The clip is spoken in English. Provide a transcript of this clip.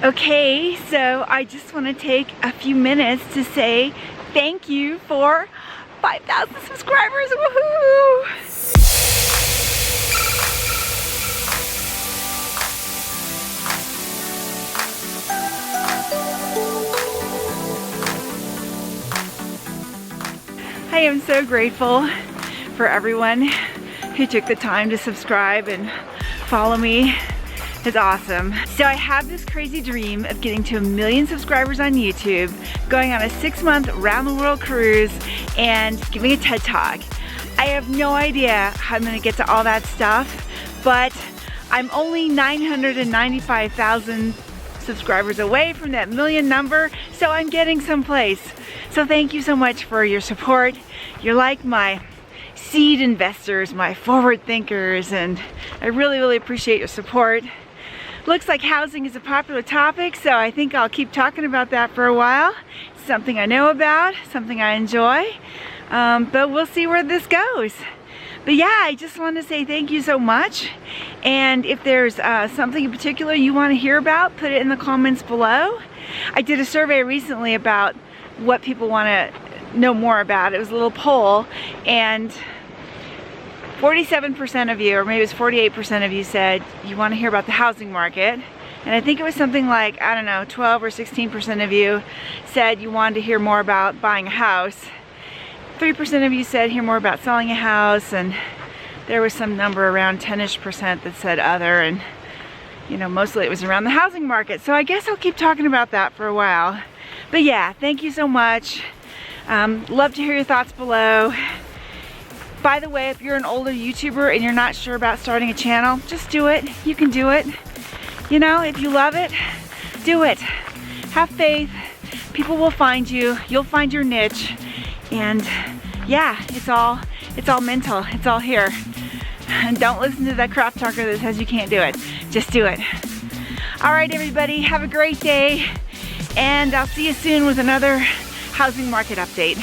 Okay, so I just want to take a few minutes to say thank you for 5,000 subscribers. Woohoo! I am so grateful for everyone who took the time to subscribe and follow me. It's awesome. So I have this crazy dream of getting to 1 million subscribers on YouTube, going on a 6-month round the world cruise, and giving a TED Talk. I have no idea how I'm gonna get to all that stuff, but I'm only 995,000 subscribers away from that 1 million number, so I'm getting someplace. So thank you so much for your support. You're like my seed investors, my forward thinkers, and I really appreciate your support. Looks like housing is a popular topic, so I think I'll keep talking about that for a while. It's something I know about, something I enjoy, but we'll see where this goes. But yeah, I just want to say thank you so much, and if there's something in particular you want to hear about, put it in the comments below. I did a survey recently about what people want to know more about. It was a little poll, and 47% of you, or maybe it was 48% of you, said you want to hear about the housing market. And I think it was something like, I don't know, 12 or 16% of you said you wanted to hear more about buying a house. 3% of you said hear more about selling a house, and there was some number around 10-ish% that said other, and you know, mostly it was around the housing market. So I guess I'll keep talking about that for a while. But yeah, thank you so much. Love to hear your thoughts below. By the way, if you're an older YouTuber and you're not sure about starting a channel, just do it. You can do it. You know, if you love it, do it. Have faith. People will find you. You'll find your niche. And yeah, it's all mental. It's all here. And don't listen to that crap talker that says you can't do it. Just do it. All right, everybody, have a great day. And I'll see you soon with another housing market update.